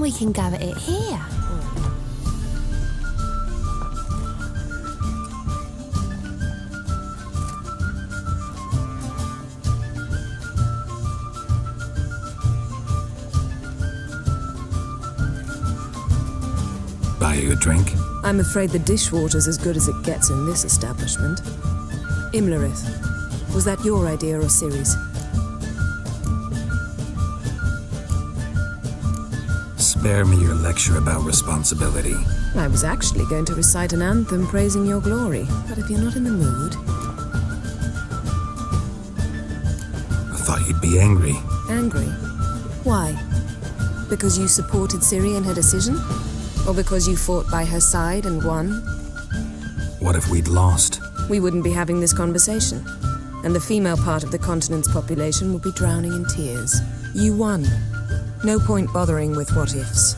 we can gather it here. Buy you a drink? I'm afraid the dishwater's as good as it gets in this establishment. Imlerith, was that your idea or Ciri's? Spare me your lecture about responsibility. I was actually going to recite an anthem praising your glory, but if you're not in the mood... I thought you'd be angry. Angry? Why? Because you supported Ciri in her decision? Or because you fought by her side and won? What if we'd lost? We wouldn't be having this conversation. And the female part of the continent's population would be drowning in tears. You won. No point bothering with what-ifs.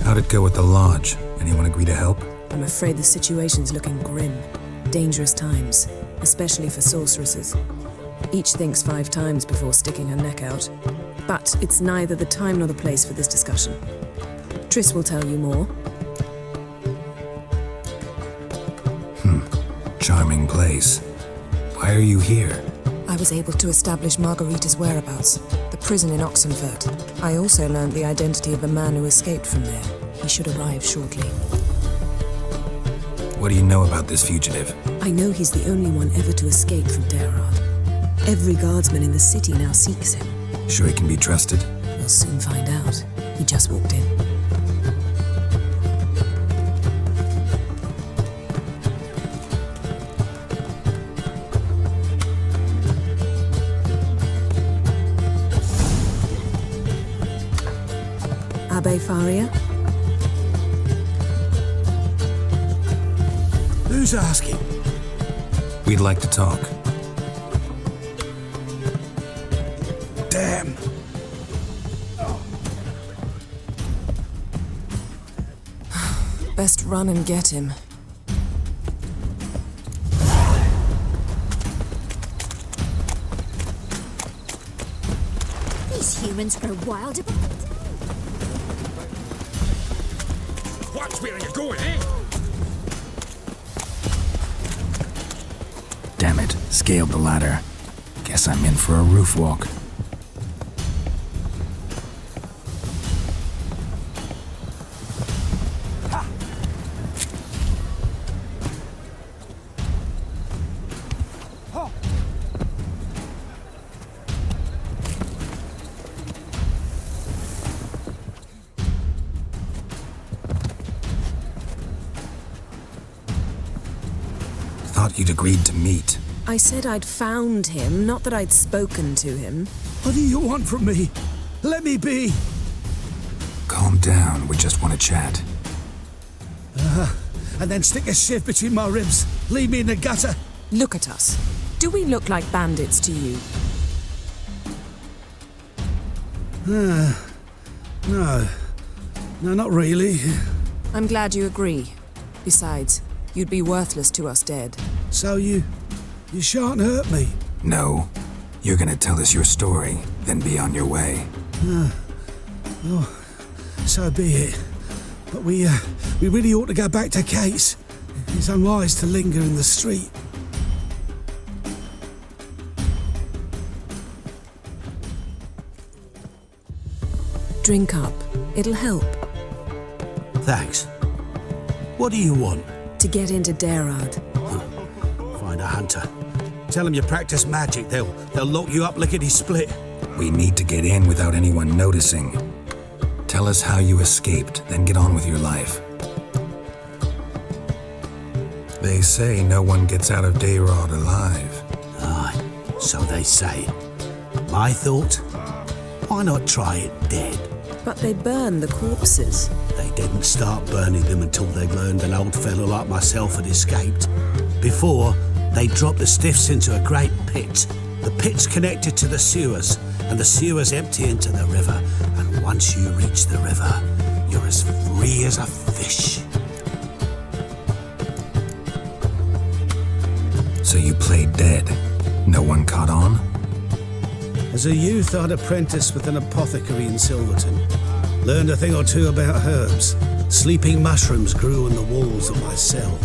How'd it go with the lodge? Anyone agree to help? I'm afraid the situation's looking grim. Dangerous times, especially for sorceresses. Each thinks 5 times before sticking her neck out. But it's neither the time nor the place for this discussion. Triss will tell you more. Charming place. Why are you here? I was able to establish Margarita's whereabouts, the prison in Oxenfurt. I also learned the identity of the man who escaped from there. He should arrive shortly. What do you know about this fugitive? I know he's the only one ever to escape from Daerard. Every guardsman in the city now seeks him. Sure he can be trusted? We'll soon find out. He just walked in. Abbe Faria? Who's asking? We'd like to talk. Damn. Best run and get him. These humans are wild about it. Watch where you're going, eh? Damn it, scaled the ladder. Guess I'm in for a roof walk. Thought you'd agreed to meet. I said I'd found him, not that I'd spoken to him. What do you want from me? Let me be. Calm down, we just want to chat. And then stick a shiv between my ribs. Leave me in the gutter. Look at us. Do we look like bandits to you? No. No, not really. I'm glad you agree. Besides, you'd be worthless to us dead. So you shan't hurt me. No. You're gonna tell us your story, then be on your way. So be it. But we really ought to go back to Kate's. It's unwise to linger in the street. Drink up. It'll help. Thanks. What do you want? To get into Daerard. Find a hunter. Tell them you practice magic. They'll lock you up lickety-split. We need to get in without anyone noticing. Tell us how you escaped, then get on with your life. They say no one gets out of Daerard alive. Aye, so they say. My thought? Why not try it dead? But they burn the corpses. They didn't start burning them until they'd learned an old fellow like myself had escaped. Before, they dropped the stiffs into a great pit. The pit's connected to the sewers, and the sewers empty into the river. And once you reach the river, you're as free as a fish. So you played dead. No one caught on? As a youth, I'd apprenticed with an apothecary in Silverton. Learned a thing or two about herbs. Sleeping mushrooms grew on the walls of my cell.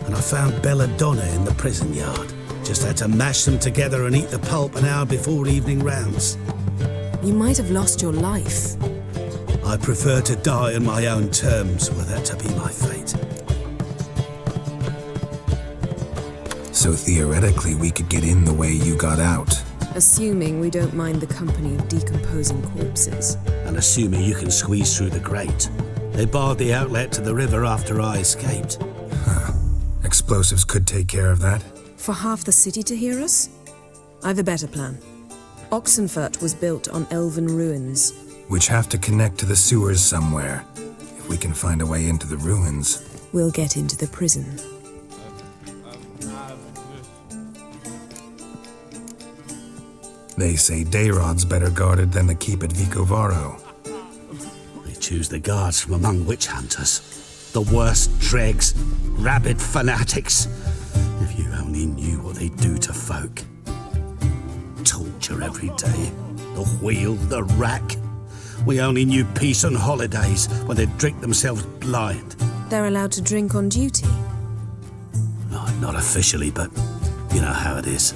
And I found belladonna in the prison yard. Just had to mash them together and eat the pulp an hour before evening rounds. You might have lost your life. I prefer to die on my own terms, were that to be my fate. So theoretically, we could get in the way you got out. Assuming we don't mind the company of decomposing corpses. And assuming you can squeeze through the grate. They barred the outlet to the river after I escaped. Explosives could take care of that. For half the city to hear us? I've a better plan. Oxenfurt was built on elven ruins. Which have to connect to the sewers somewhere. If we can find a way into the ruins. We'll get into the prison. They say Dayrod's better guarded than the keep at Vicovaro. They choose the guards from among witch hunters. The worst dregs, rabid fanatics. If you only knew what they do to folk. Torture every day. The wheel, the rack. We only knew peace on holidays when they'd drink themselves blind. They're allowed to drink on duty? No, not officially, but you know how it is.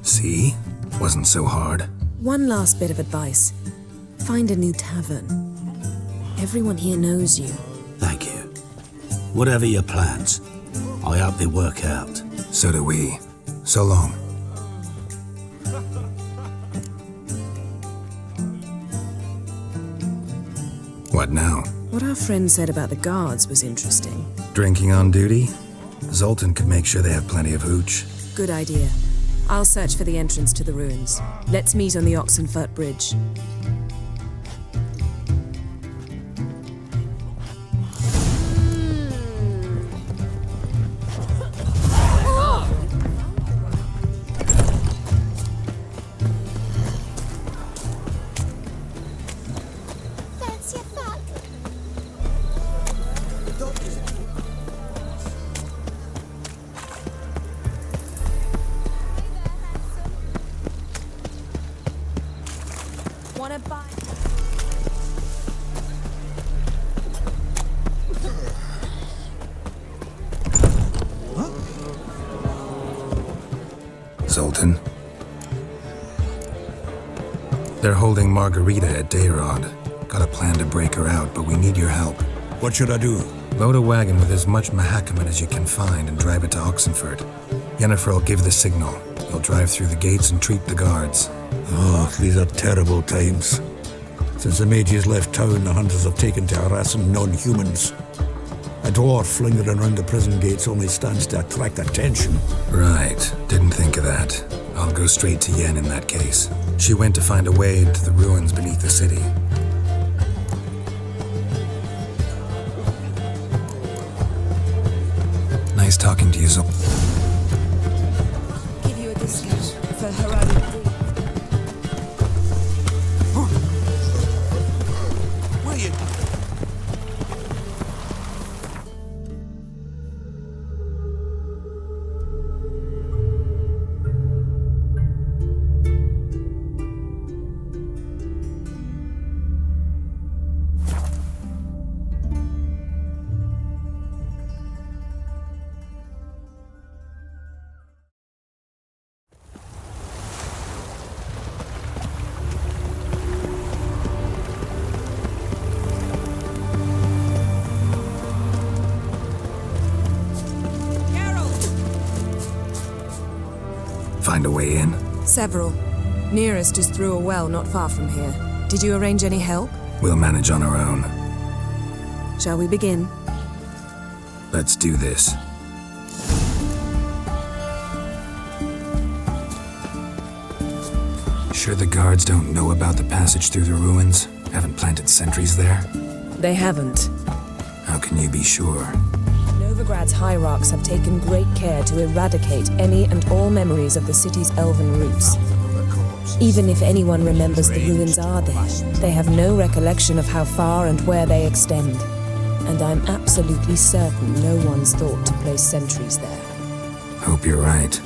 See? Wasn't so hard. One last bit of advice. Find a new tavern. Everyone here knows you. Thank you. Whatever your plans, I hope they work out. So do we. So long. What now? What our friend said about the guards was interesting. Drinking on duty? Zoltan could make sure they have plenty of hooch. Good idea. I'll search for the entrance to the ruins. Let's meet on the Oxenfurt Bridge. Wanna buy? Zoltan? They're holding Margarita at Dayrod. Got a plan to break her out, but we need your help. What should I do? Load a wagon with as much Mahakaman as you can find and drive it to Oxenfurt. Yennefer will give the signal. You'll drive through the gates and treat the guards. Oh, these are terrible times. Since the mages left town, the hunters have taken to harassing non-humans. A dwarf lingering around the prison gates only stands to attract attention. Right, didn't think of that. I'll go straight to Yen in that case. She went to find a way into the ruins beneath the city. Nice talking to you, Zoltan. Give you a discount for Harari. Where you? Find a way in? Several. Nearest is through a well not far from here. Did you arrange any help? We'll manage on our own. Shall we begin? Let's do this. Sure the guards don't know about the passage through the ruins? Haven't planted sentries there? They haven't. How can you be sure? Novigrad's hierarchs have taken great care to eradicate any and all memories of the city's elven roots. Even if anyone remembers the ruins are there, they have no recollection of how far and where they extend. And I'm absolutely certain no one's thought to place sentries there. Hope you're right.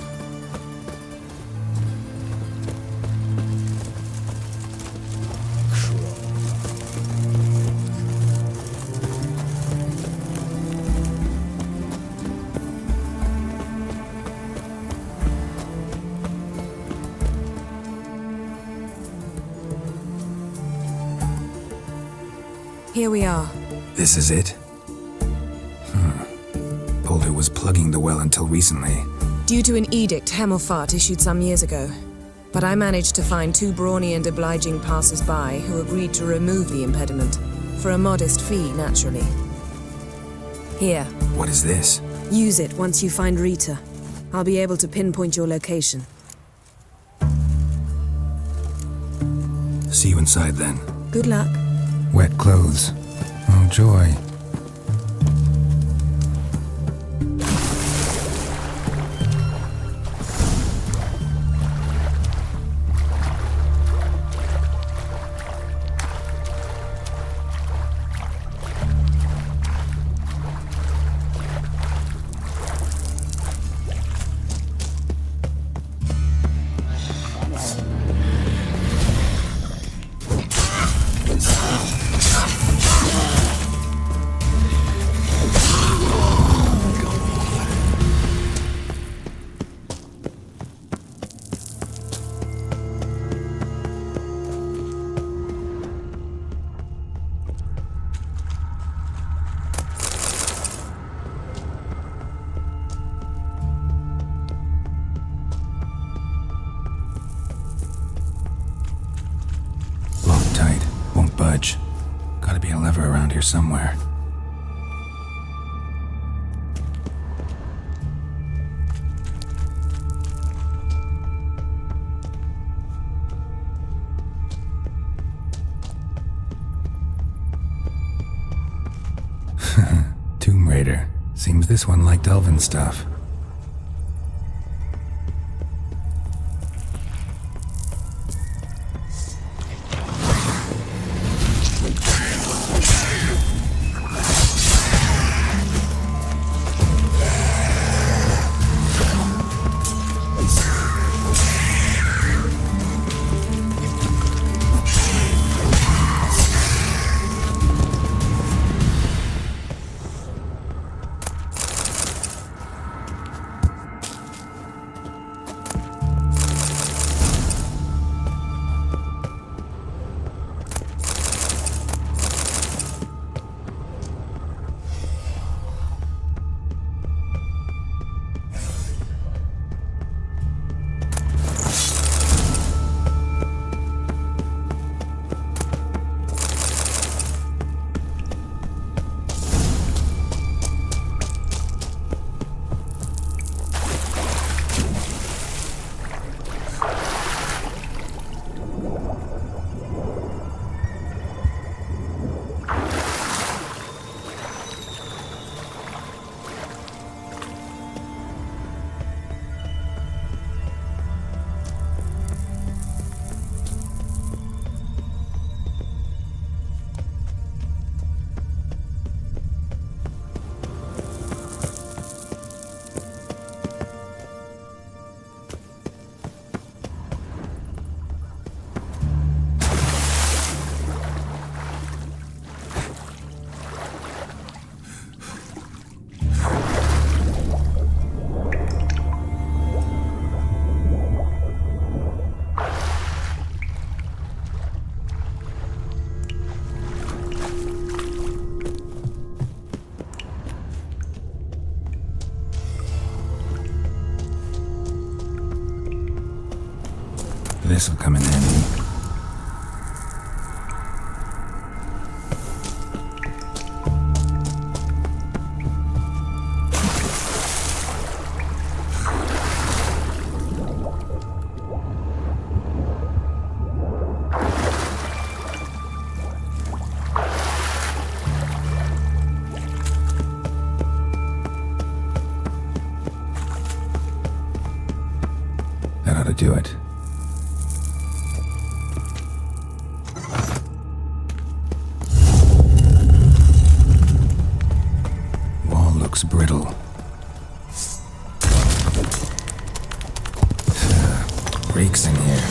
Here we are. This is it? Boulder was plugging the well until recently. Due to an edict Hemelfart issued some years ago. But I managed to find 2 brawny and obliging passers-by who agreed to remove the impediment. For a modest fee, naturally. Here, What is this? use it once you find Rita. I'll be able to pinpoint your location. See you inside then. Good luck. Wet clothes. Oh, joy. Budge. Gotta be a lever around here somewhere. Tomb Raider. Seems this one liked elven stuff. This'll come in handy. That ought to do it. Brittle. Reeks in here.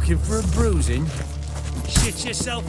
Looking for a bruising? Shit yourself.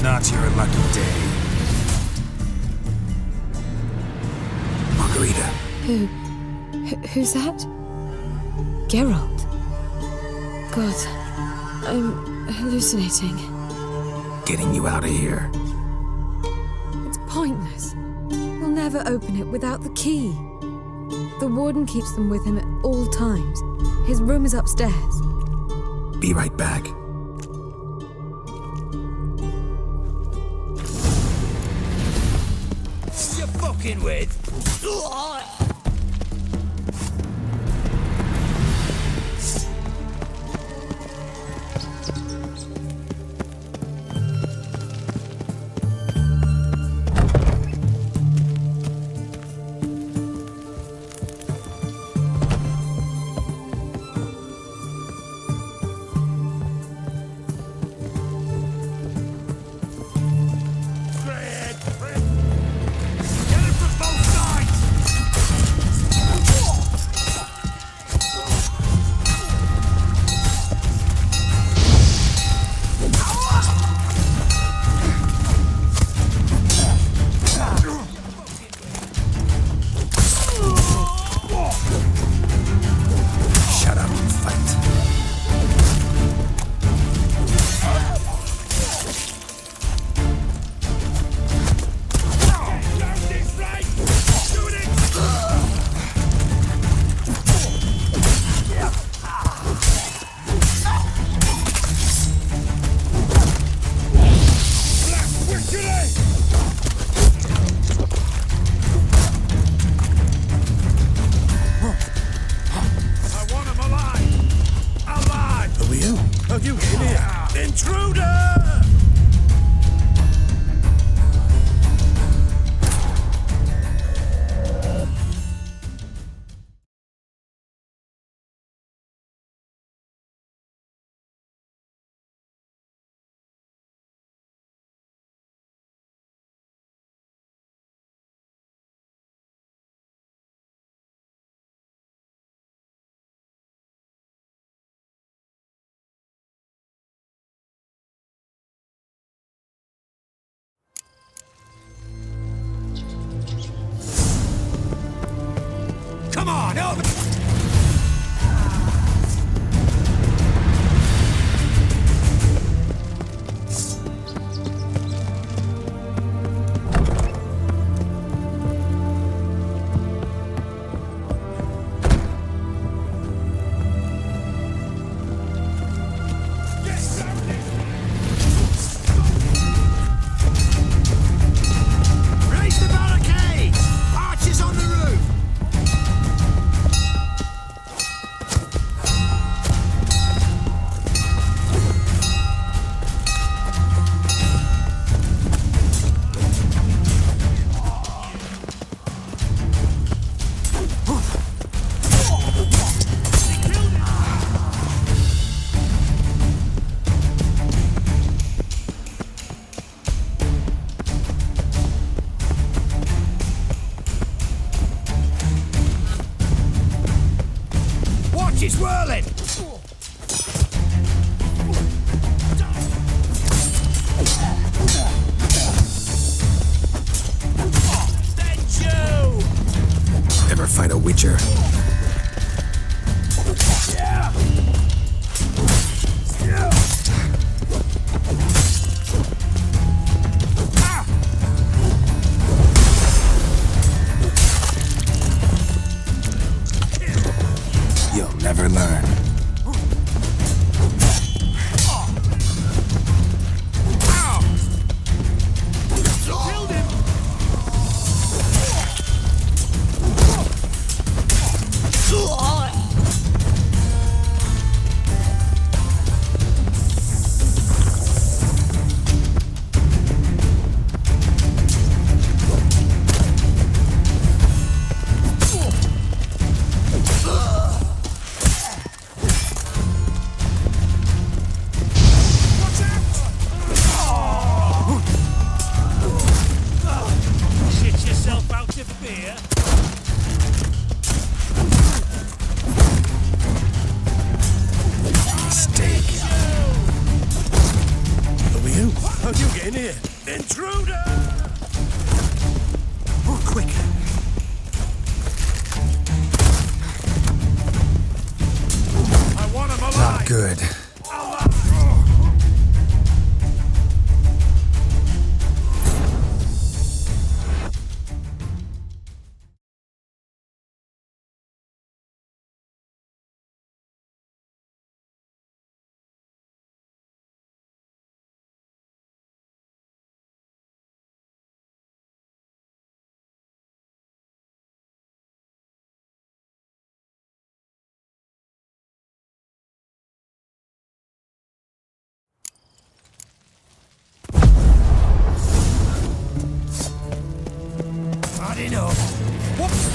Not your lucky day. Margarita. Who's that? Geralt. God, I'm hallucinating. Getting you out of here. It's pointless. We'll never open it without the key. The warden keeps them with him at all times. His room is upstairs. Be right back. You're fucking with. You in here? Intruder! Come on, over! Raise the barricades! Archers on the roof! It's whirling! Ever fight a witcher? You'll never learn. Killed him! yourself out of fear? Mistake. Who are you? How'd you get in here? Intruder! Oh, quick. I want him alive! Not good. Had enough. Whoops!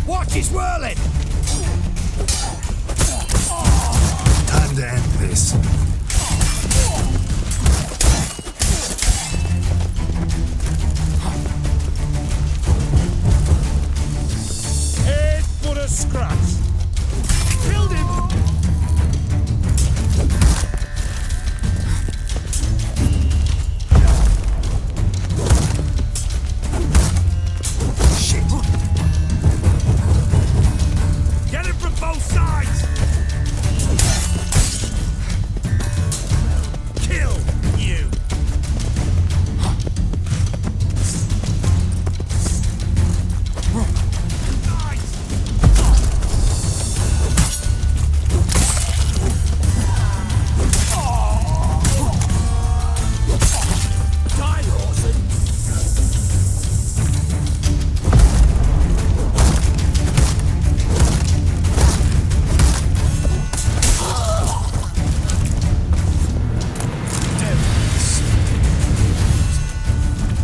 Watch it swirling! Time to end this. Head for a scratch. Killed him! Shit. Get him from both sides! Kill you! Die, Lawson!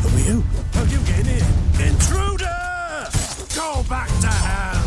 Who are you? How'd you get in here? Intruder! Go back to hell!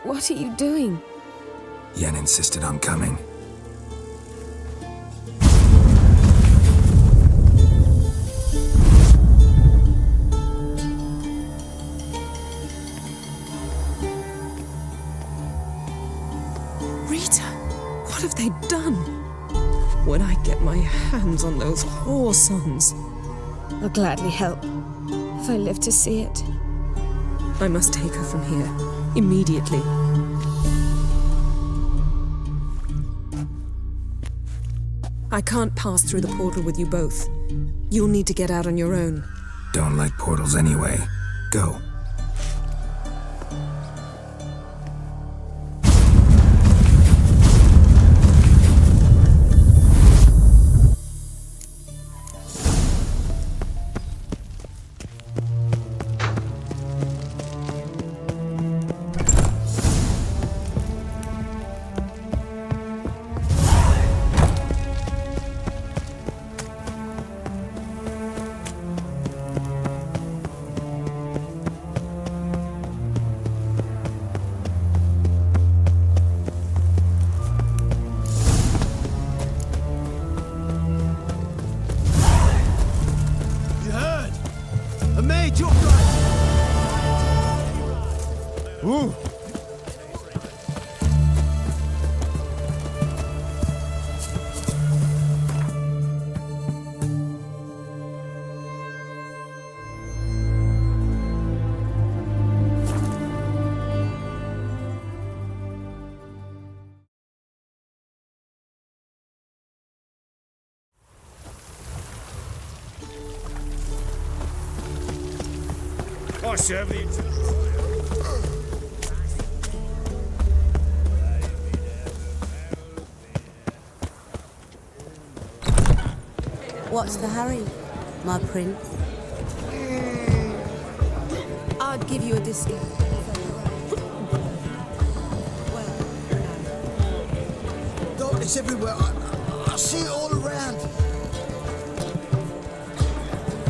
What are you doing? Yen insisted on coming. Rita, what have they done? When I get my hands on those whore sons, I'll gladly help, if I live to see it. I must take her from here, immediately. I can't pass through the portal with you both. You'll need to get out on your own. Don't like portals anyway. Go. serve the... What's the hurry, my prince? I'd give you a discount. It's everywhere. I see it all around.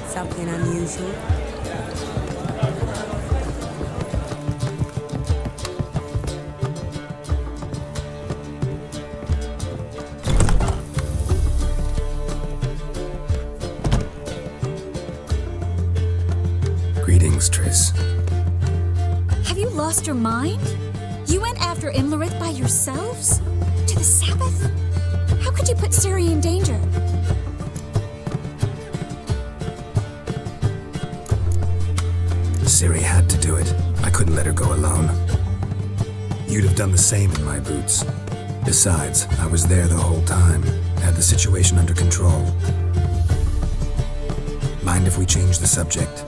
Something unusual? Greetings, Triss. Have you lost your mind? You went after Imlerith by yourselves? To the Sabbath? How could you put Ciri in danger? Ciri had to do it. I couldn't let her go alone. You'd have done the same in my boots. Besides, I was there the whole time. Had the situation under control. Mind if we change the subject?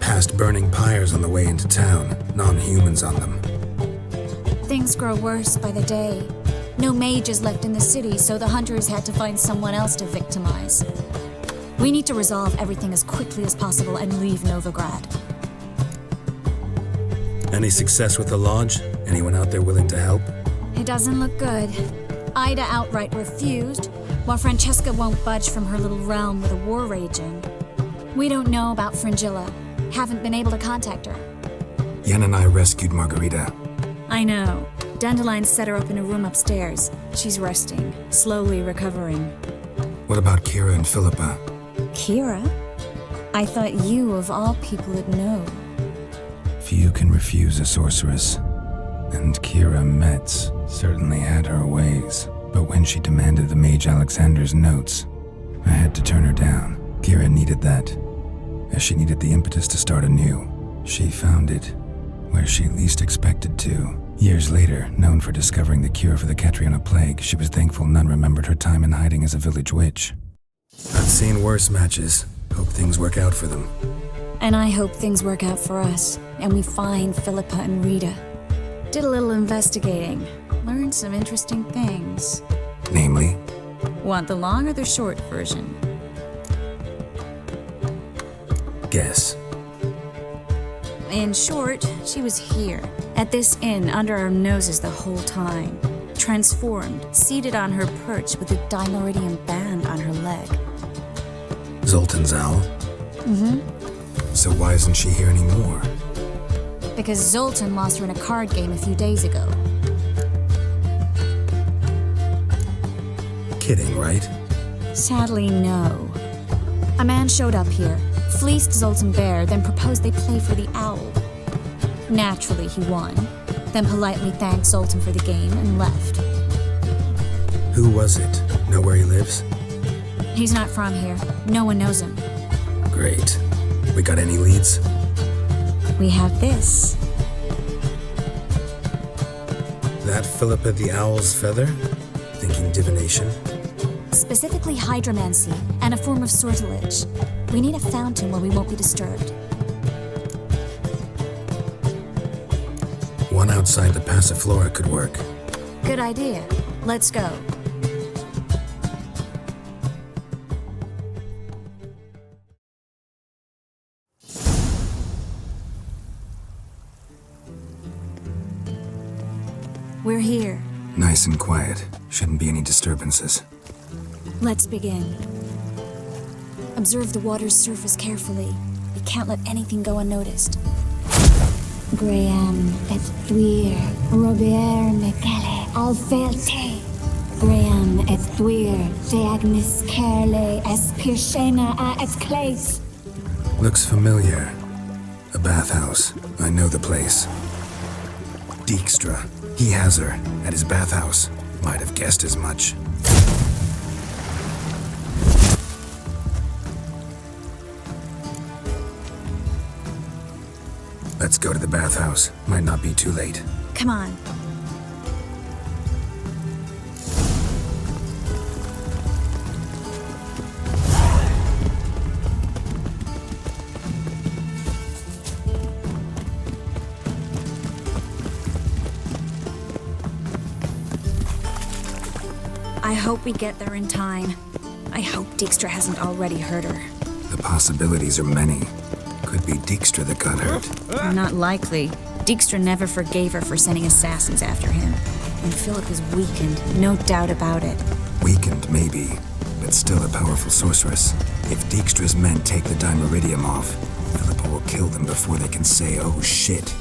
Past burning pyres on the way into town. Non-humans on them. Things grow worse by the day. No mages left in the city, so the hunters had to find someone else to victimize. We need to resolve everything as quickly as possible and leave Novigrad. Any success with the lodge? Anyone out there willing to help? It doesn't look good. Ida outright refused, while Francesca won't budge from her little realm with a war raging. We don't know about Fringilla. Haven't been able to contact her. Yen and I rescued Margarita. I know. Dandelion set her up in a room upstairs. She's resting, slowly recovering. What about Kira and Philippa? Kira? I thought you, of all people, would know. Few can refuse a sorceress. And Kira Metz certainly had her ways. But when she demanded the Mage Alexander's notes, I had to turn her down. Kira needed that, as she needed the impetus to start anew. She found it where she least expected to. Years later, known for discovering the cure for the Catriona plague, she was thankful none remembered her time in hiding as a village witch. I've seen worse matches. Hope things work out for them. And I hope things work out for us, and we find Philippa and Rita. Did a little investigating. Learned some interesting things. Namely? Want the long or the short version? Guess. In short, she was here, at this inn, under our noses the whole time. Transformed, seated on her perch with a Dimeridian band on her leg. Zoltan's owl? Mm-hmm. So why isn't she here anymore? Because Zoltan lost her in a card game a few days ago. Kidding, right? Sadly, no. A man showed up here, fleeced Zoltan bare, then proposed they play for the owl. Naturally, he won, then politely thanked Zoltan for the game and left. Who was it? Know where he lives? He's not from here. No one knows him. Great. We got any leads? We have this. That Philippa the Owl's feather? Thinking divination? Specifically hydromancy and a form of sortilege. We need a fountain where we won't be disturbed. One outside the Passiflora could work. Good idea. Let's go. We're here. Nice and quiet. Shouldn't be any disturbances. Let's begin. Observe the water's surface carefully. We can't let anything go unnoticed. Graham et thuir, Robert Mekele, Alfelte. Graham et thuir, Deagnis Kerle, Espirshena a et Clace. Looks familiar. A bathhouse. I know the place. Dijkstra. He has her at his bathhouse. Might have guessed as much. Let's go to the bathhouse. Might not be too late. Come on. I hope we get there in time. I hope Dijkstra hasn't already hurt her. The possibilities are many. Could be Dijkstra that got hurt. Not likely. Dijkstra never forgave her for sending assassins after him. And Philip is weakened, no doubt about it. Weakened, maybe, but still a powerful sorceress. If Dijkstra's men take the Dimeridium off, Philippa will kill them before they can say, oh shit.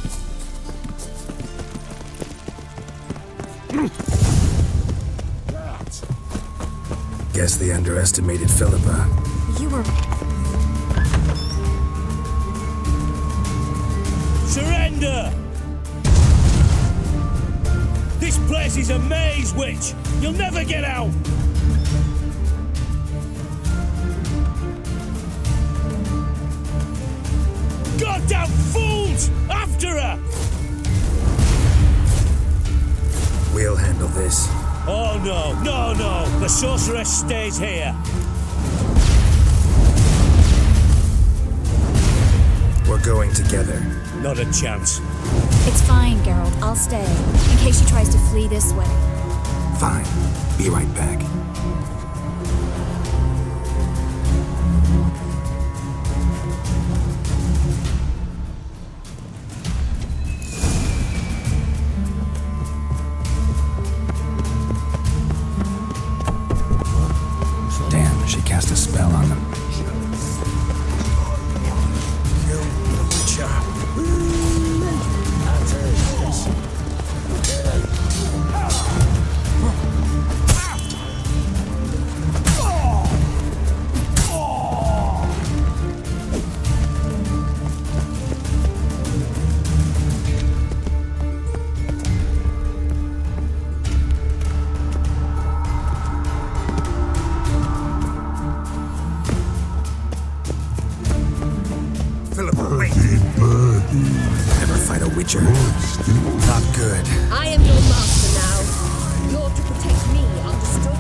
Guess they underestimated Philippa. You were... Surrender! This place is a maze, witch! You'll never get out! Goddamn fools! After her! We'll handle this. Oh no, no, no! The sorceress stays here! We're going together. Not a chance. It's fine, Geralt. I'll stay, in case she tries to flee this way. Fine. Be right back. Damn, she cast a spell on them. Never fight a witcher. Not good. I am your master now. You're to protect me, understood?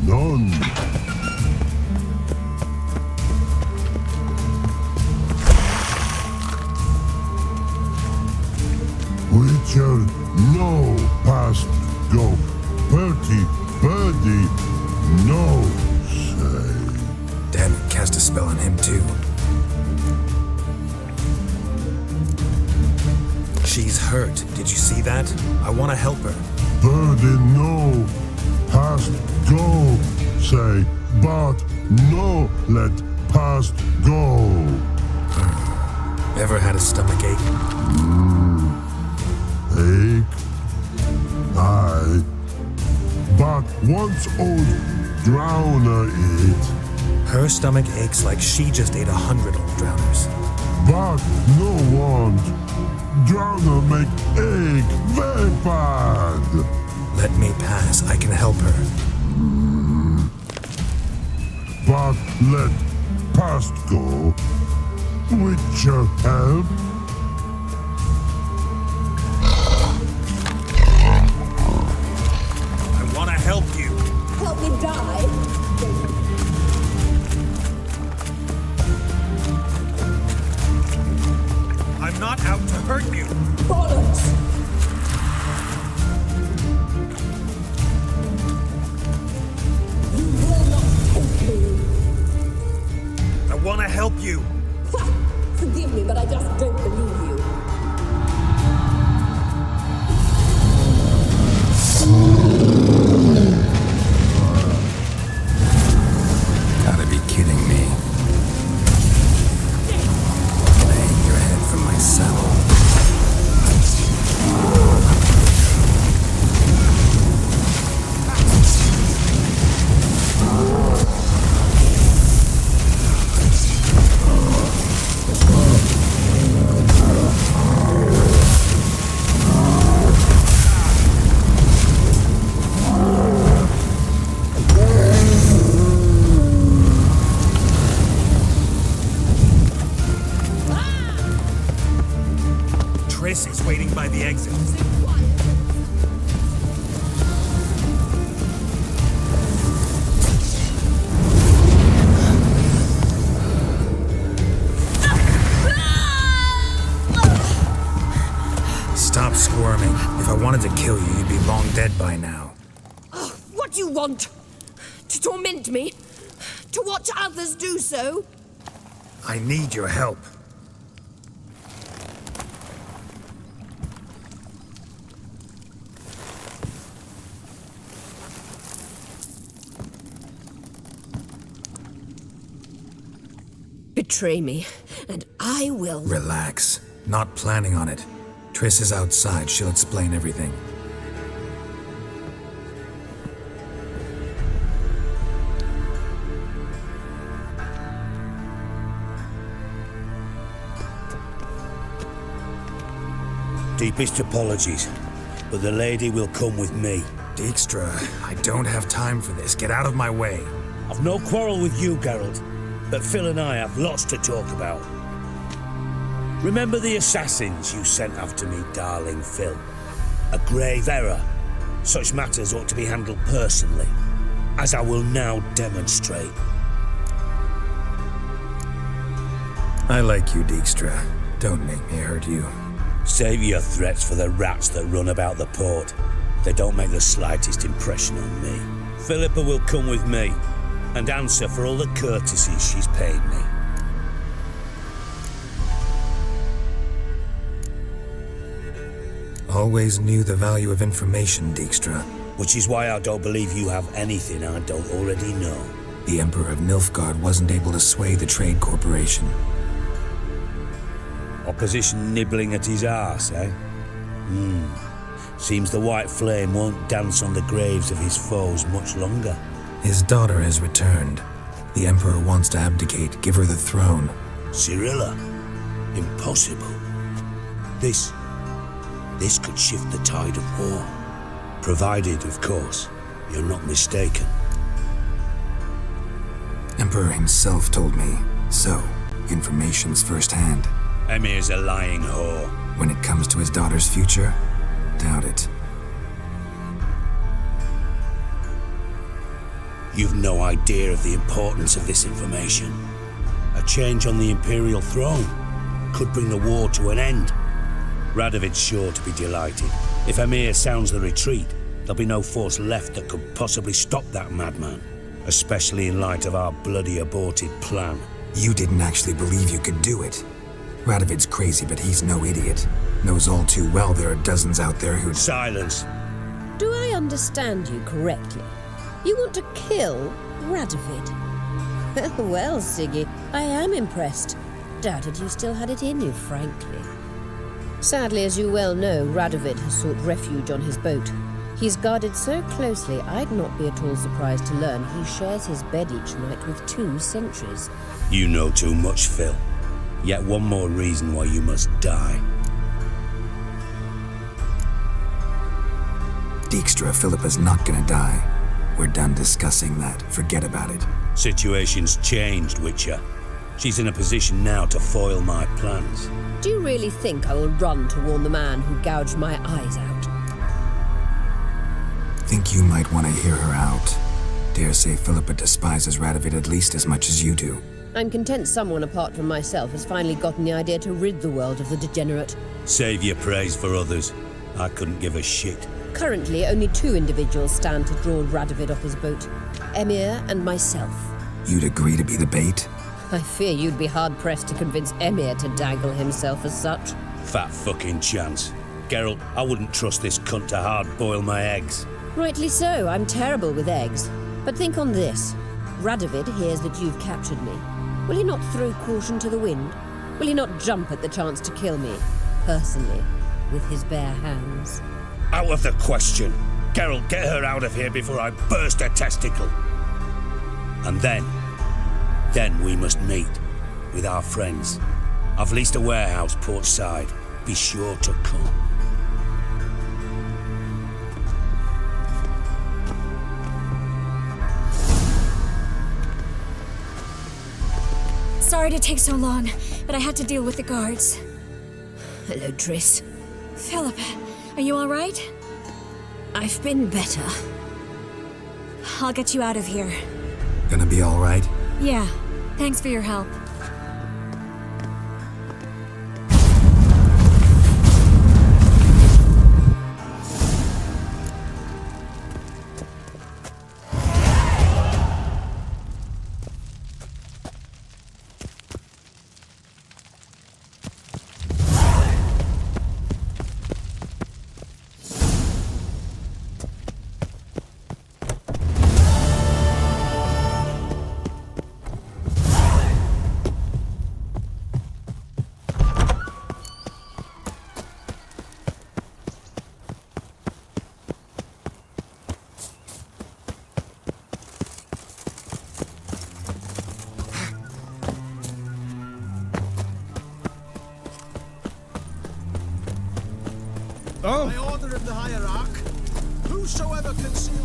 None. Witcher, no past go. Bertie, birdie, no say. Damn it, cast a spell on him too. She's hurt. Did you see that? I want to help her. Birdie, no past go say, but no let past go. Ever had a stomach ache? Ache? Aye. But once old drowner eat. Her stomach aches like she just ate 100 old drowners. But no want. Drowner make ache very bad. Let me pass. I can help her. But let past go. Witcher help. I want to help you. Help me die? I'm not out to hurt you. Bollocks! You will not take me. I want to help you. Forgive me, but I just don't believe you. Gotta be kidding me. Laying your head from my saddle. Triss is waiting by the exit. wanted to kill you, you'd be long dead by now. Oh, what do you want? To torment me? To watch others do so? I need your help. Betray me, and I will. Relax. Not planning on it. Triss is outside. She'll explain everything. Deepest apologies, but the lady will come with me. Dijkstra, I don't have time for this. Get out of my way. I've no quarrel with you, Geralt, but Phil and I have lots to talk about. Remember the assassins you sent after me, darling Phil? A grave error. Such matters ought to be handled personally, as I will now demonstrate. I like you, Dijkstra. Don't make me hurt you. Save your threats for the rats that run about the port. They don't make the slightest impression on me. Philippa will come with me and answer for all the courtesies she's paid me. Always knew the value of information, Dijkstra. Which is why I don't believe you have anything I don't already know. The Emperor of Nilfgaard wasn't able to sway the Trade Corporation. Opposition nibbling at his arse, eh? Seems the White Flame won't dance on the graves of his foes much longer. His daughter has returned. The Emperor wants to abdicate, give her the throne. Cirilla? Impossible. This could shift the tide of war. Provided, of course, you're not mistaken. Emperor himself told me. So, information's firsthand. Emir's a lying whore. When it comes to his daughter's future, doubt it. You've no idea of the importance of this information. A change on the Imperial throne could bring the war to an end. Radovid's sure to be delighted. If Emir sounds the retreat, there'll be no force left that could possibly stop that madman, especially in light of our bloody aborted plan. You didn't actually believe you could do it. Radovid's crazy, but he's no idiot. Knows all too well there are dozens out there who'd— Silence! Do I understand you correctly? You want to kill Radovid? Well, Siggy, I am impressed. Doubted you still had it in you, frankly. Sadly, as you well know, Radovid has sought refuge on his boat. He's guarded so closely, I'd not be at all surprised to learn he shares his bed each night with 2 sentries. You know too much, Phil. Yet one more reason why you must die. Dijkstra, Philippa's not gonna die. We're done discussing that. Forget about it. Situation's changed, Witcher. She's in a position now to foil my plans. Do you really think I will run to warn the man who gouged my eyes out? Think you might want to hear her out. Dare say Philippa despises Radovid at least as much as you do. I'm content someone apart from myself has finally gotten the idea to rid the world of the degenerate. Save your praise for others. I couldn't give a shit. Currently, only 2 individuals stand to draw Radovid off his boat. Emir and myself. You'd agree to be the bait? I fear you'd be hard-pressed to convince Emir to dangle himself as such. Fat fucking chance. Geralt, I wouldn't trust this cunt to hard-boil my eggs. Rightly so, I'm terrible with eggs. But think on this. Radovid hears that you've captured me. Will he not throw caution to the wind? Will he not jump at the chance to kill me, personally, with his bare hands? Out of the question. Geralt, get her out of here before I burst a testicle. And then we must meet with our friends. I've leased a warehouse port side. Be sure to come. Sorry to take so long, but I had to deal with the guards. Hello, Triss. Philippa, are you all right? I've been better. I'll get you out of here. Gonna be all right? Yeah, thanks for your help. Well? By order of the hierarch, whosoever conceals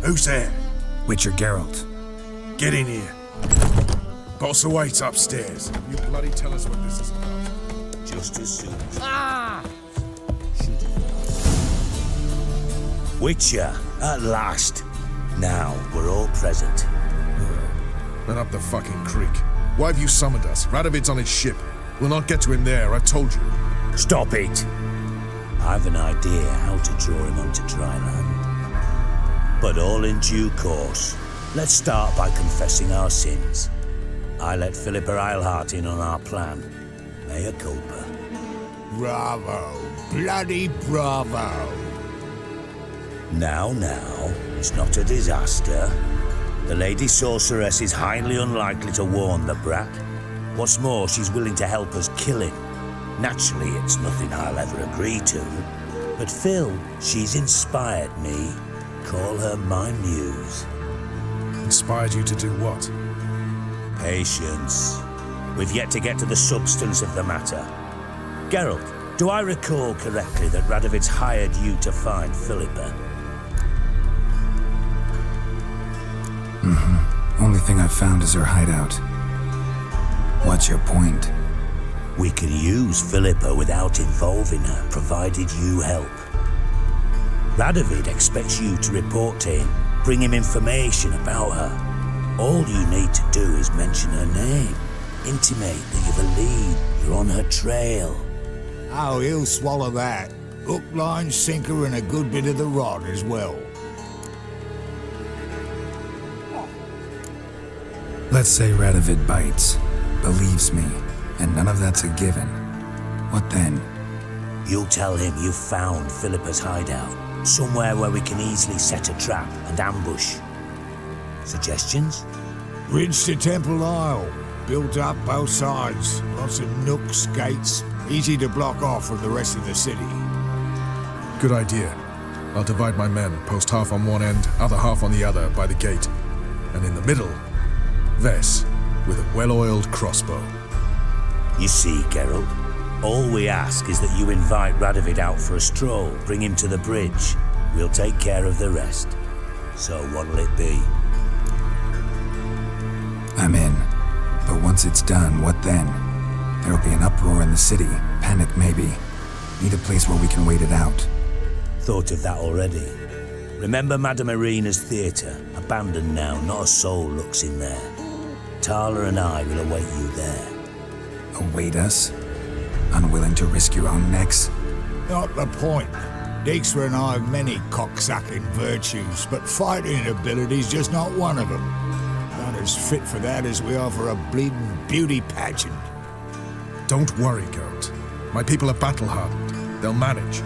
Who's there? Witcher Geralt. Get in here. Boss awaits upstairs. You bloody tell us what this is about. Just as soon as... Witcher, at last. Now we're all present. Then up the fucking creek. Why have you summoned us? Radovid's on his ship. We'll not get to him there, I told you. Stop it! I've an idea how to draw him onto dry land. But all in due course. Let's start by confessing our sins. I let Philippa Eilhart in on our plan. Mea culpa. Bravo. Bloody bravo. Now, it's not a disaster. The Lady Sorceress is highly unlikely to warn the brat. What's more, she's willing to help us kill him. Naturally, it's nothing I'll ever agree to. But Phil, she's inspired me. Call her my muse. Inspired you to do what? Patience. We've yet to get to the substance of the matter. Geralt, do I recall correctly that Radovid's hired you to find Philippa? Only thing I've found is her hideout. What's your point? We can use Philippa without involving her, provided you help. Radovid expects you to report to him, bring him information about her. All you need to do is mention her name, intimate that you've a lead, you're on her trail. Oh, he'll swallow that. Hook, line, sinker, and a good bit of the rod as well. Let's say Radovid bites, believes me, and none of that's a given. What then? You'll tell him you've found Philippa's hideout, somewhere where we can easily set a trap and ambush. Suggestions? Bridge to Temple Isle. Built up both sides. Lots of nooks, gates. Easy to block off from the rest of the city. Good idea. I'll divide my men, post half on one end, other half on the other, by the gate. And in the middle, Vess, with a well-oiled crossbow. You see, Geralt, all we ask is that you invite Radovid out for a stroll, bring him to the bridge. We'll take care of the rest. So what'll it be? I'm in. But once it's done, what then? There'll be an uproar in the city. Panic, maybe. Need a place where we can wait it out. Thought of that already. Remember Madame Irina's theatre? Abandoned now, not a soul looks in there. Tala and I will await you there. Await us? Unwilling to risk your own necks? Not the point. Dijkstra and I have many cocksucking virtues, but fighting ability's just not one of them. Not as fit for that as we are for a bleeding beauty pageant. Don't worry, Geralt. My people are battle-hardened. They'll manage.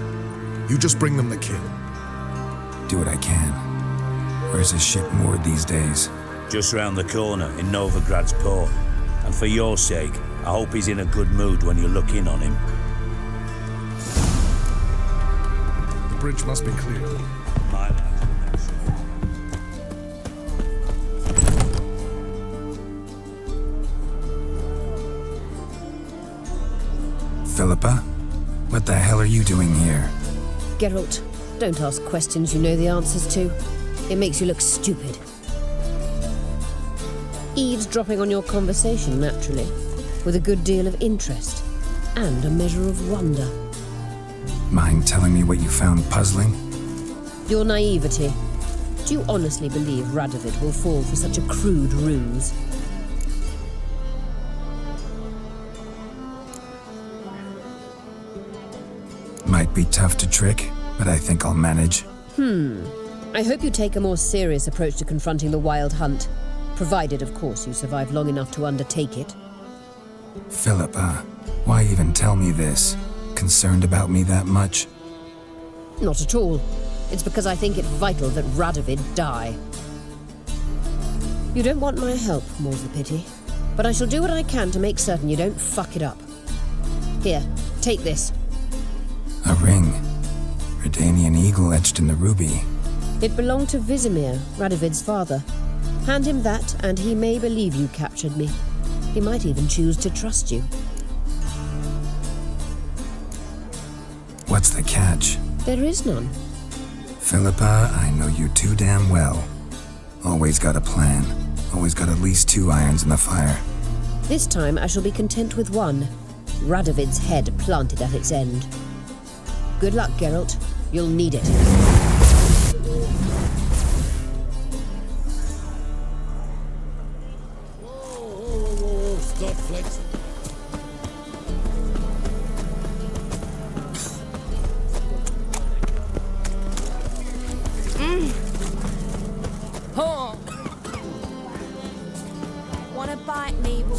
You just bring them the king. Do what I can. Where's his ship moored these days? Just round the corner in Novigrad's port. And for your sake, I hope he's in a good mood when you look in on him. The bridge must be clear. My lads will make sure. Philippa? What the hell are you doing here? Geralt, don't ask questions you know the answers to. It makes you look stupid. Eavesdropping on your conversation, naturally, with a good deal of interest and a measure of wonder. Mind telling me what you found puzzling? Your naivety. Do you honestly believe Radovid will fall for such a crude ruse? Might be tough to trick, but I think I'll manage. I hope you take a more serious approach to confronting the Wild Hunt, provided, of course, you survive long enough to undertake it. Philippa, why even tell me this? Concerned about me that much? Not at all. It's because I think it vital that Radovid die. You don't want my help, more's the pity. But I shall do what I can to make certain you don't fuck it up. Here, take this. A ring. Redanian eagle etched in the ruby. It belonged to Vizimir, Radovid's father. Hand him that, and he may believe you captured me. He might even choose to trust you. What's the catch? There is none. Philippa, I know you too damn well. Always got a plan. Always got at least 2 irons in the fire. This time I shall be content with one. Radovid's head planted at its end. Good luck, Geralt. You'll need it. Whoa, stop flexing. Wanna bite, Mabel?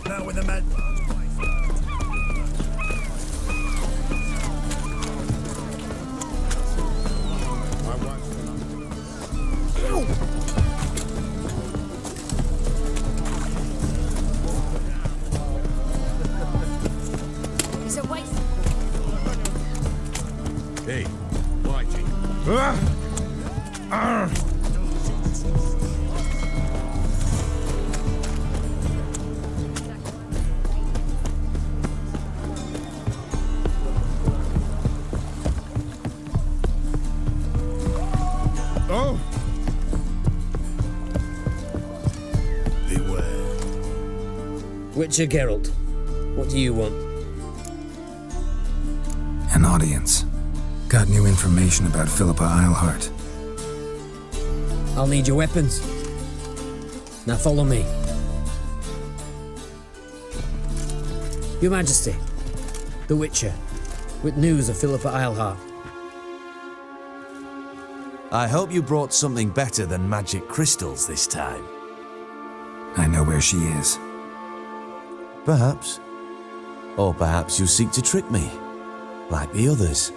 Now with the man. It's a waste. Hey, Whitey. Oh! Beware. Witcher Geralt, what do you want? An audience. Got new information about Philippa Eilhart. I'll need your weapons. Now follow me. Your Majesty, the Witcher, with news of Philippa Eilhart. I hope you brought something better than magic crystals this time. I know where she is. Perhaps. Or perhaps you seek to trick me, like the others.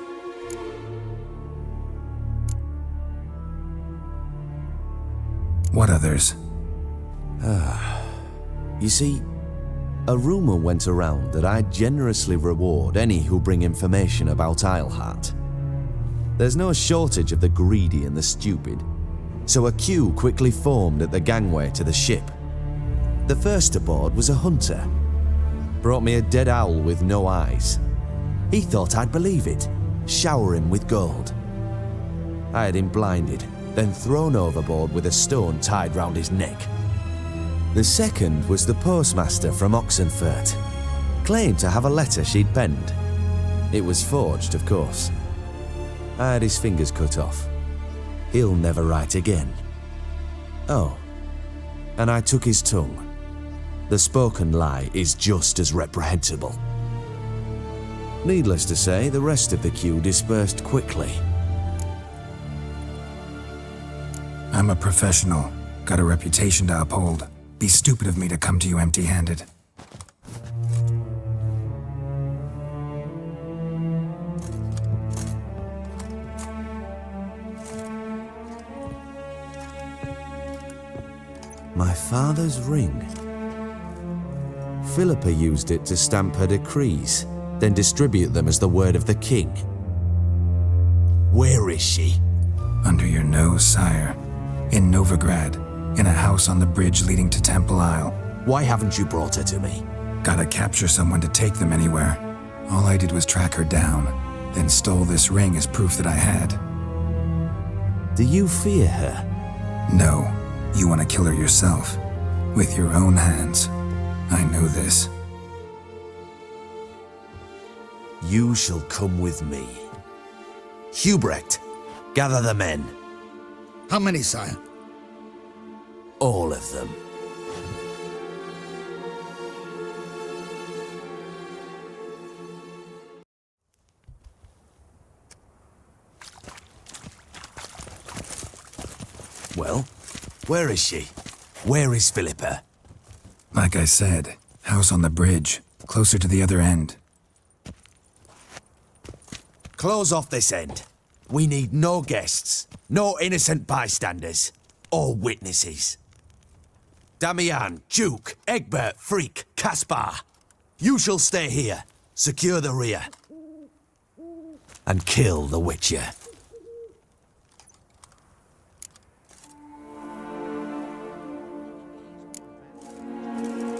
What others? You see, a rumor went around that I'd generously reward any who bring information about Eilhart. There's no shortage of the greedy and the stupid, so a queue quickly formed at the gangway to the ship. The first aboard was a hunter. Brought me a dead owl with no eyes. He thought I'd believe it, shower him with gold. I had him blinded, then thrown overboard with a stone tied round his neck. The second was the postmaster from Oxenfurt. Claimed to have a letter she'd penned. It was forged, of course. I had his fingers cut off. He'll never write again. Oh, and I took his tongue. The spoken lie is just as reprehensible. Needless to say, the rest of the queue dispersed quickly. I'm a professional. Got a reputation to uphold. Be stupid of me to come to you empty-handed. My father's ring. Philippa used it to stamp her decrees, then distribute them as the word of the king. Where is she? Under your nose, sire. In Novigrad, in a house on the bridge leading to Temple Isle. Why haven't you brought her to me? Gotta capture someone to take them anywhere. All I did was track her down, then stole this ring as proof that I had. Do you fear her? No. You want to kill her yourself. With your own hands. I know this. You shall come with me. Hubrecht, gather the men. How many, sire? All of them. Well, where is she? Where is Philippa? Like I said, house on the bridge, closer to the other end. Close off this end. We need no guests, no innocent bystanders, or witnesses. Damian, Duke, Egbert, Freak, Caspar. You shall stay here, secure the rear, and kill the Witcher.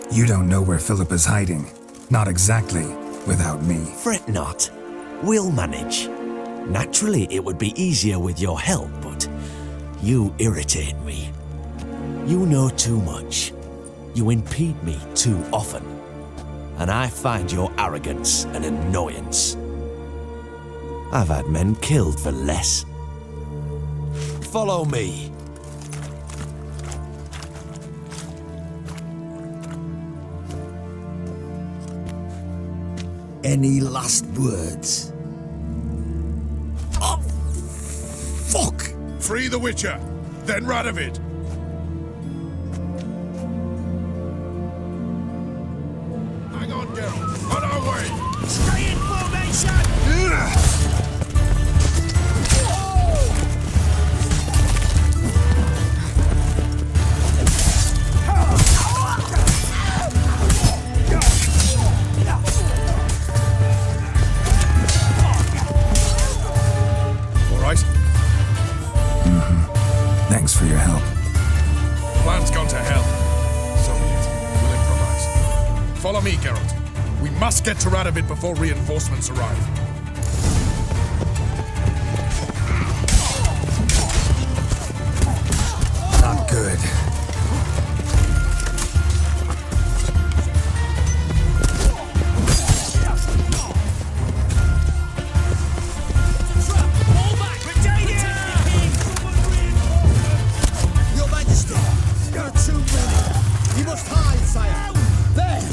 You don't know where Philippa's hiding. Not exactly, without me. Fret not. We'll manage. Naturally, it would be easier with your help, but you irritate me. You know too much. You impede me too often. And I find your arrogance an annoyance. I've had men killed for less. Follow me. Any last words? Oh, fuck! Free the Witcher, then Radovid. Hang on, Geralt. On our way. Stay in formation! Thanks for your help. Plan's gone to hell. So be it. We'll improvise. Follow me, Geralt. We must get to Radovid before reinforcements arrive. Not good. Your Majesty, there are too many. You must hide, sire. There!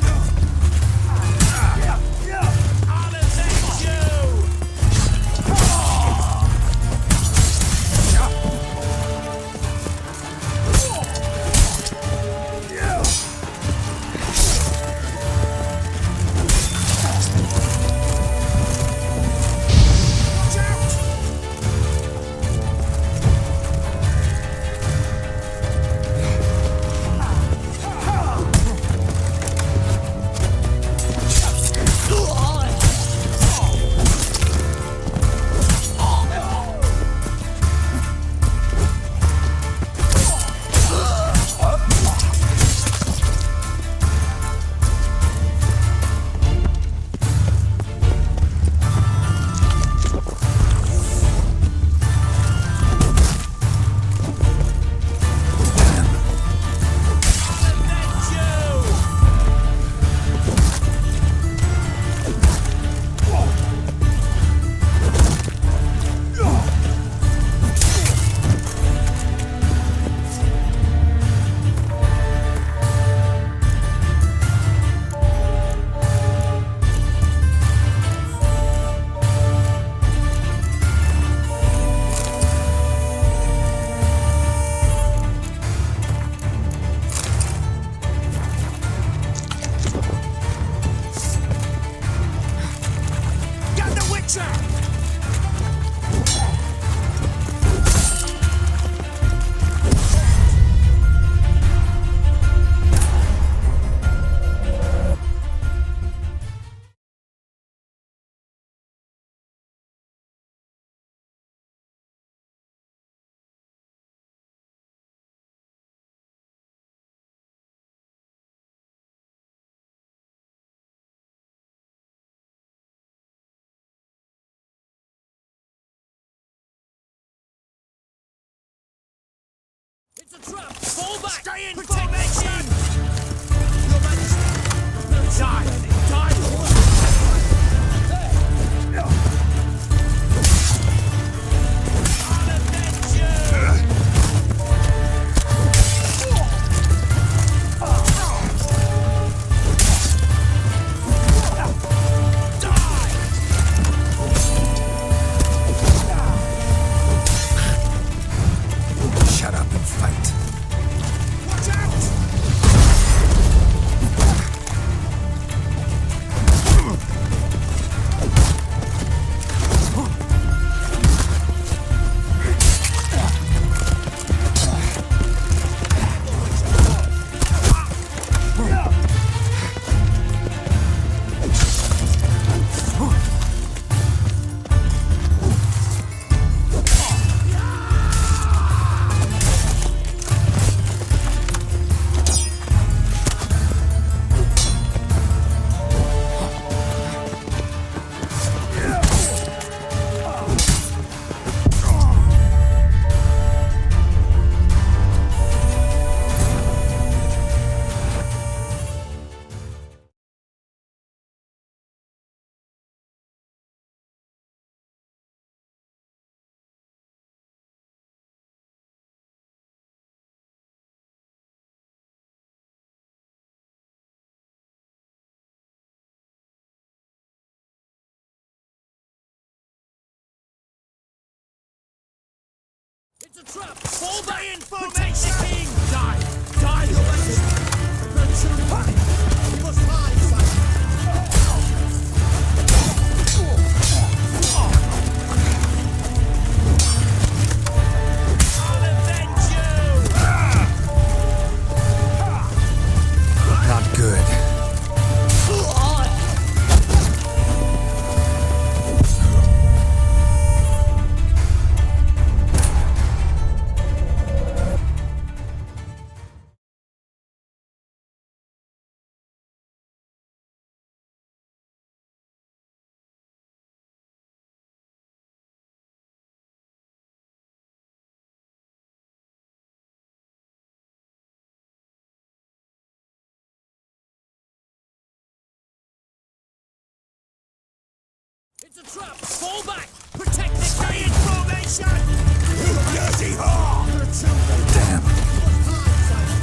It's a trap! Fall back! Stay in formation! Your Majesty! Die! Die! Shut up and fight. Watch out! It's a trap! Fall back in formation! Die! Die! Your Majesty! Prepare to shoot him! You must hide, sire! I'll avenge you! Not good. It's a trap! Fall back! Protect the stay in formation! You dirty whore! Damn. You must hide, sire!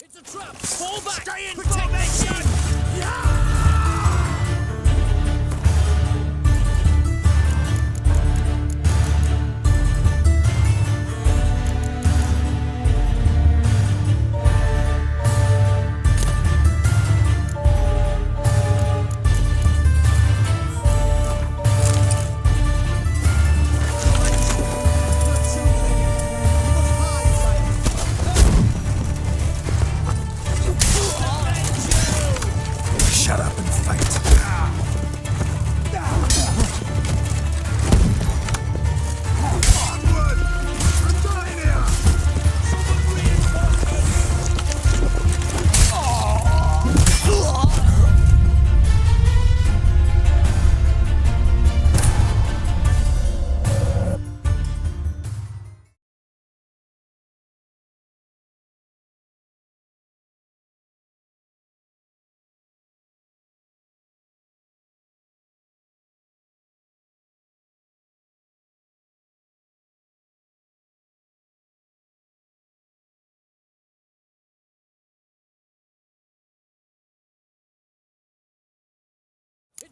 It's a trap! Fall back! Stay in formation! Shut up.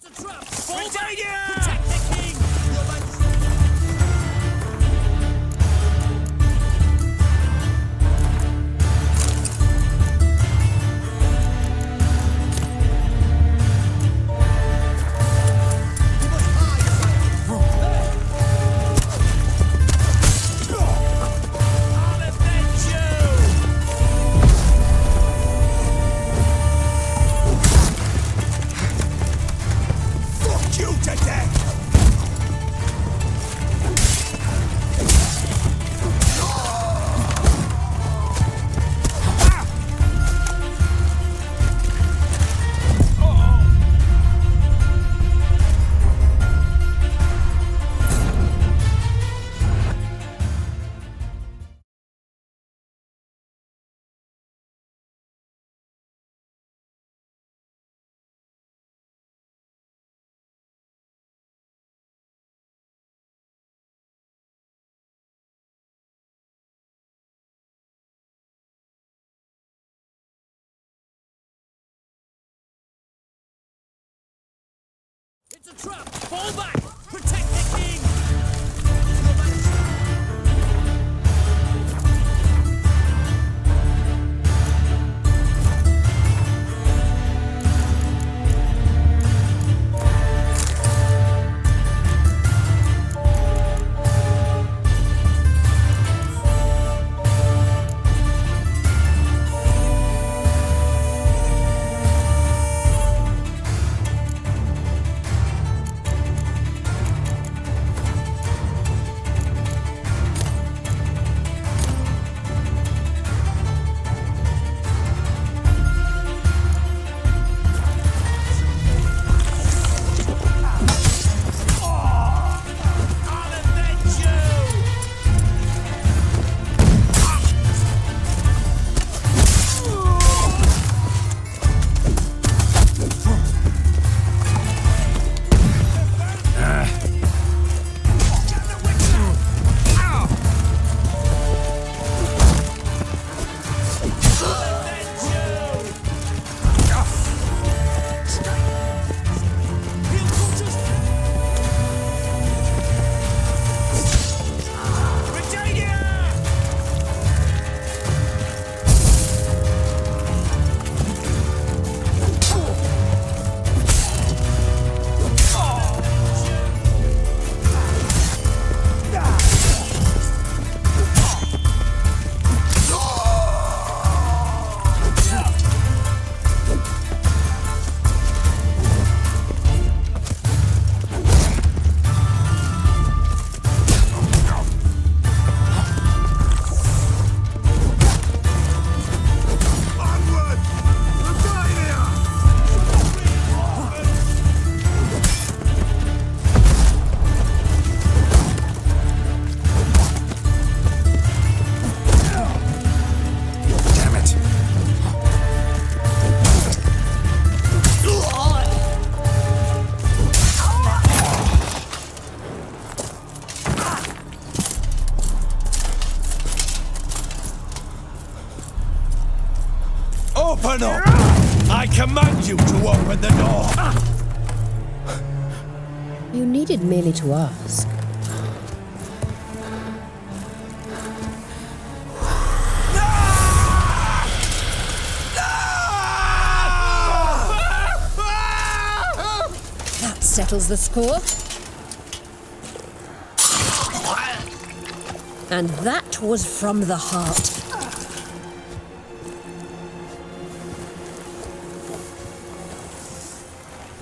It's a trap! Fall back! Protect the king! It's a trap! Fall back! Protect the king! Open up! I command you to open the door! You needed merely to ask. That settles the score. And that was from the heart.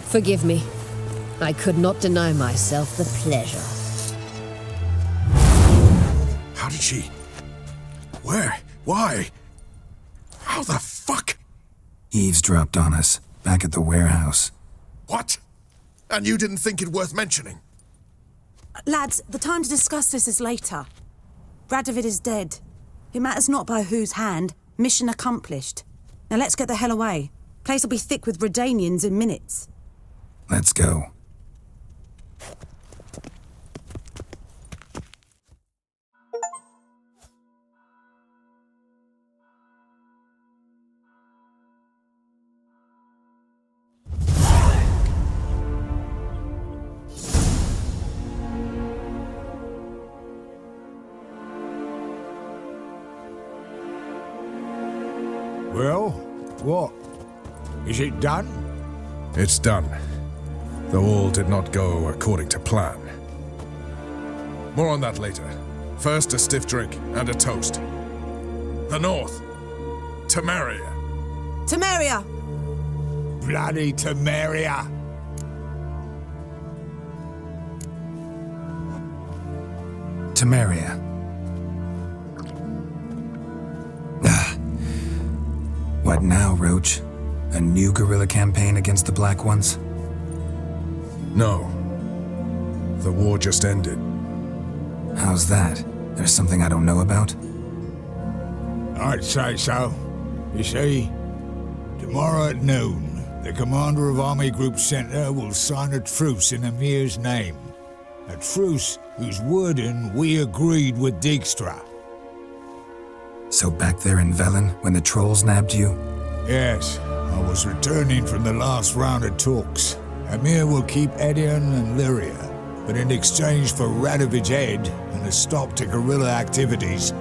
Forgive me. I could not deny myself the pleasure. How did she? Where? Why? How the fuck? Eavesdropped on us, back at the warehouse. What? And you didn't think it worth mentioning? Lads, the time to discuss this is later. Radovid is dead. It matters not by whose hand. Mission accomplished. Now let's get the hell away. Place will be thick with Redanians in minutes. Let's go. Well, what? Is it done? It's done. Though all did not go according to plan. More on that later. First, a stiff drink and a toast. The North. Temeria. Temeria! Bloody Temeria! Temeria. What now, Roach? A new guerrilla campaign against the Black Ones? No. The war just ended. How's that? There's something I don't know about? I'd say so. You see, tomorrow at noon, the commander of Army Group Center will sign a truce in Emir's name. A truce whose wording we agreed with Dijkstra. So back there in Velen, when the trolls nabbed you? Yes, I was returning from the last round of talks. Emir will keep Edion and Lyria, but in exchange for Radovid's head and a stop to guerrilla activities,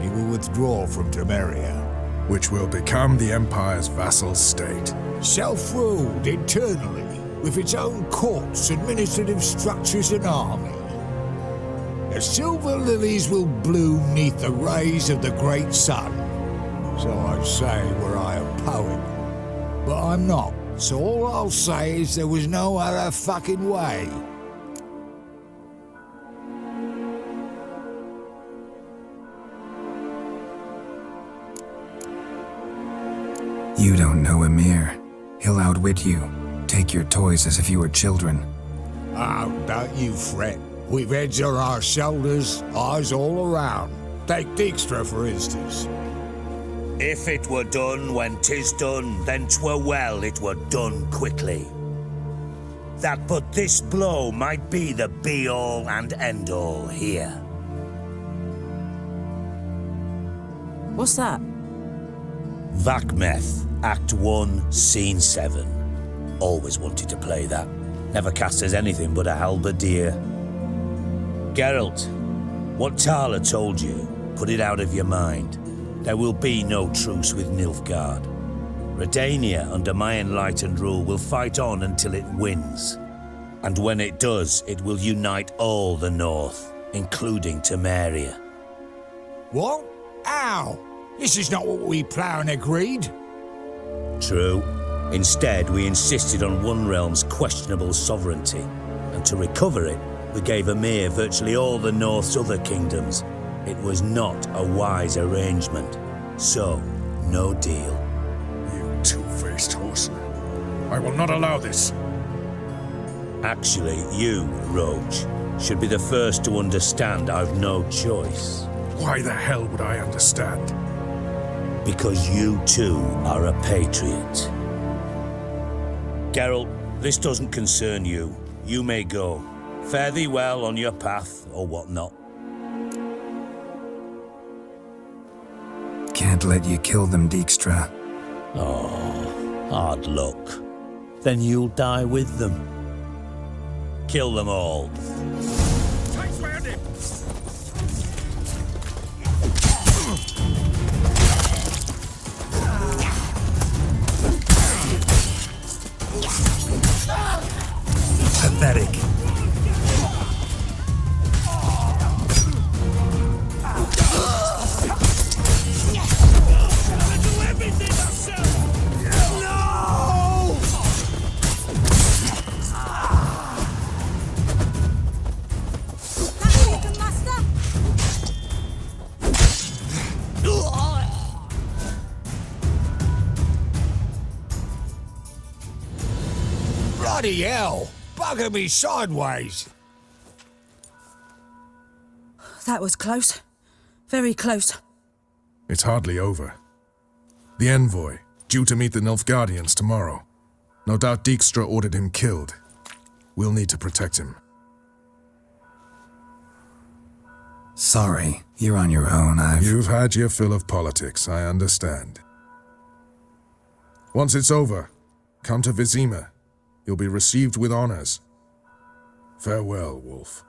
he will withdraw from Temeria. Which will become the Empire's vassal state. Self-ruled internally, with its own courts, administrative structures and army. The silver lilies will bloom neath the rays of the great sun. So I'd say were I a poet. But I'm not, so all I'll say is there was no other fucking way. You don't know Emir. He'll outwit you. Take your toys as if you were children. Oh, don't you fret. We've heads on our shoulders, eyes all around. Take Dijkstra, for instance. If it were done when 'tis done, then 'twere well it were done quickly. That but this blow might be the be-all and end-all here. What's that? Vakmeth, Act 1, Scene 7. Always wanted to play that. Never cast as anything but a halberdier. Geralt, what Tala told you, put it out of your mind. There will be no truce with Nilfgaard. Redania, under my enlightened rule, will fight on until it wins. And when it does, it will unite all the North, including Temeria. What? Ow! This is not what we planned and agreed. True. Instead, we insisted on one realm's questionable sovereignty, and to recover it, we gave Emir virtually all the North's other kingdoms. It was not a wise arrangement. So, no deal. You two-faced horseman. I will not allow this. Actually, you, Roach, should be the first to understand I've no choice. Why the hell would I understand? Because you too are a patriot. Geralt, this doesn't concern you. You may go. Fare thee well on your path, or whatnot. Can't let you kill them, Dijkstra. Oh, hard luck. Then you'll die with them. Kill them all. Pathetic. Bloody hell! Bugger me sideways! That was close. Very close. It's hardly over. The envoy, due to meet the Nilfgaardians tomorrow. No doubt Dijkstra ordered him killed. We'll need to protect him. Sorry, you're on your own. You've had your fill of politics, I understand. Once it's over, come to Vizima. You'll be received with honors. Farewell, Wolf.